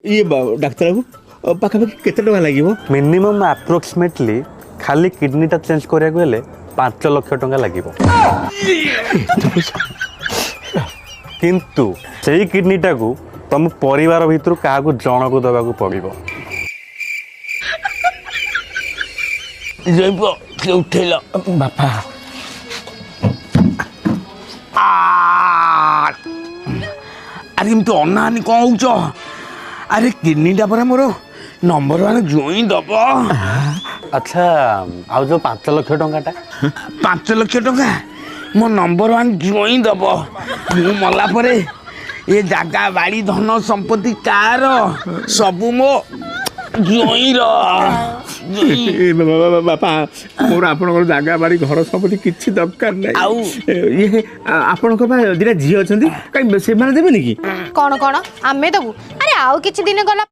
ये डाक्तर बाबू पाखापाखि केते टका लागिवो? मिनिमम अप्रोक्सीमेटली खाली किडनीटा चेंज करिया गले 5 लाख टंका लागिवो। किंतु सेही किडनीटा को तुम परिवार भितर क्या जन को दबा पड़ो। उठेल बापा अरे एमती अनाहानी कौन हो? अरे किडनीटा पर मोर नंबर 1 जोई दब। अच्छा आउ जो 5 लाख टंकाटा 5 लाख टंका मो नंबर 1 जोई दब। मु मला परे ये जागा बाड़ी धन संपत्ति कार सबू मो जोई बापा मोर आपन जागा बाड़ी घर संपत्ति किछि दरकार आउ नै। ये आपन को दिना झी अछंती कई से माने देबे नि की? कौन कौन आमे दबु? अरे आउ किछि दिन गला